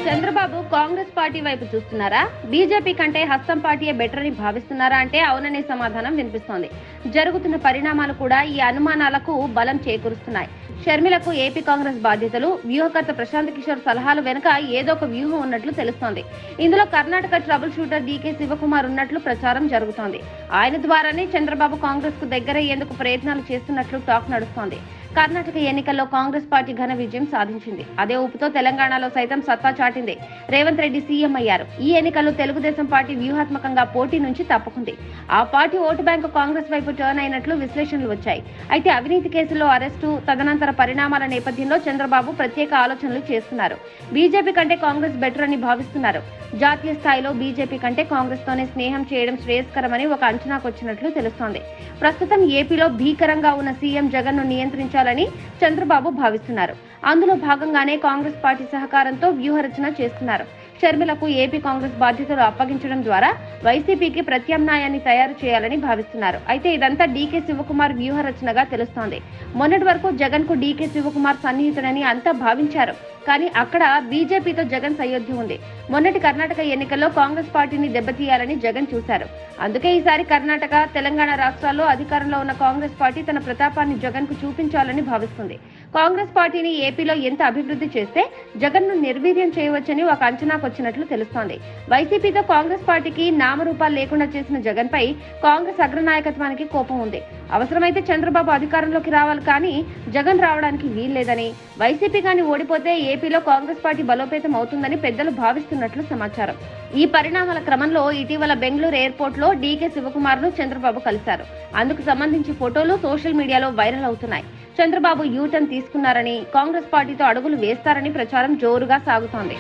Chandrababu Congress party వైపు చూస్తున్నారా? BJP కంటే హస్తం పార్టీయే బెటర్ అని భావిస్తున్నారా అంటే అవుననే సమాధానం వినిపిస్తోంది. జరుగుతున్న పరిణామాలు కూడా ఈ అనుమానాలకు బలం చేకూరుస్తున్నాయి. షర్మిలకు ఏపీ కాంగ్రెస్ బాధ్యతలు, వ్యూహకర్త ప్రశాంత్ కిషోర్ సలహాలు వెనుక ఏదో ఒక వ్యూహం ఉన్నట్లు తెలుస్తోంది. ఇందులో కర్ణాటక ట్రబుల్ షూటర్ డీకే శివకుమార్ ఉన్నట్లు ప్రచారం జరుగుతోంది. ఆయన ద్వారానే చంద్రబాబు కాంగ్రెస్ కు దగ్గరయ్యేందుకు ప్రయత్నాలు చేస్తున్నట్లు టాక్ నడుస్తోంది. కర్ణాటక ఎన్నికల్లో కాంగ్రెస్ పార్టీ ఘన విజయం సాధించింది. అదే ఊపుతో తెలంగాణలో సైతం సత్తా చాటింది. రేవంత్ రెడ్డి సీఎం అయ్యారు. ఈ ఎన్నికల్లో తెలుగుదేశం పార్టీ వ్యూహాత్మకంగా పోటీ నుంచి తప్పుకుంది. ఆ పార్టీ ఓటు బ్యాంకు కాంగ్రెస్ వైపు టర్న్ అయినట్లు విశ్లేషణలు వచ్చాయి. అయితే అవినీతి కేసుల్లో అరెస్టు, తదనంతర పరిణామాల నేపథ్యంలో చంద్రబాబు ప్రత్యేక ఆలోచనలు చేస్తున్నారు. బీజేపీ కంటే కాంగ్రెస్ బెటర్ అని భావిస్తున్నారు. జాతీయ స్థాయిలో బీజేపీ కంటే కాంగ్రెస్ తోనే స్నేహం చేయడం శ్రేయస్కరమని ఒక అంచనాకొచ్చినట్లు తెలుస్తోంది. ప్రస్తుతం ఏపీలో భీకరంగా ఉన్న సీఎం జగన్ ను నియంత్రించాలని చంద్రబాబు భావిస్తున్నారు. అందులో భాగంగానే కాంగ్రెస్ పార్టీ సహకారంతో వ్యూహరచన చేస్తున్నారు. షర్మిలకు ఏపీ కాంగ్రెస్ బాధ్యతలు అప్పగించడం ద్వారా వైసీపీకి ప్రత్యామ్నాయాన్ని తయారు చేయాలని భావిస్తున్నారు. అయితే ఇదంతా డీకే శివకుమార్ వ్యూహరచనగా తెలుస్తోంది. మొన్నటి వరకు జగన్ కు డీకే శివకుమార్ సన్నిహితుడని అంతా భావించారు. కానీ అక్కడ బీజేపీతో జగన్ సయోధ్య ఉంది. మొన్నటి కర్ణాటక ఎన్నికల్లో కాంగ్రెస్ పార్టీని దెబ్బతీయాలని జగన్ చూశారు. అందుకే ఈసారి కర్ణాటక, తెలంగాణ రాష్ట్రాల్లో అధికారంలో ఉన్న కాంగ్రెస్ పార్టీ తన ప్రతాపాన్ని జగన్ కు చూపించాలని భావిస్తుంది. కాంగ్రెస్ పార్టీని ఏపీలో ఎంత అభివృద్ధి చేస్తే జగన్ ను నిర్వీర్యం చేయవచ్చని ఒక అంచనాకొచ్చినట్లు తెలుస్తోంది. వైసీపీతో కాంగ్రెస్ పార్టీకి నామరూపాలు లేకుండా చేసిన జగన్ పై కాంగ్రెస్ అగ్రనాయకత్వానికి కోపం ఉంది. అవసరమైతే చంద్రబాబు అధికారంలోకి రావాలి, కానీ జగన్ రావడానికి వీల్లేదని, వైసీపీ కానీ ఓడిపోతే ఏపీలో కాంగ్రెస్ పార్టీ బలోపేతం అవుతుందని పెద్దలు భావిస్తున్నట్లు సమాచారం. ఈ పరిణామాల క్రమంలో ఇటీవల బెంగళూరు ఎయిర్పోర్ట్ లో డీకే శివకుమార్ ను చంద్రబాబు కలిశారు. అందుకు సంబంధించి ఫోటోలు సోషల్ మీడియాలో వైరల్ అవుతున్నాయి. చంద్రబాబు యూటర్న్ తీసుకున్నారని, కాంగ్రెస్ పార్టీతో అడుగులు వేస్తారని ప్రచారం జోరుగా సాగుతోంది.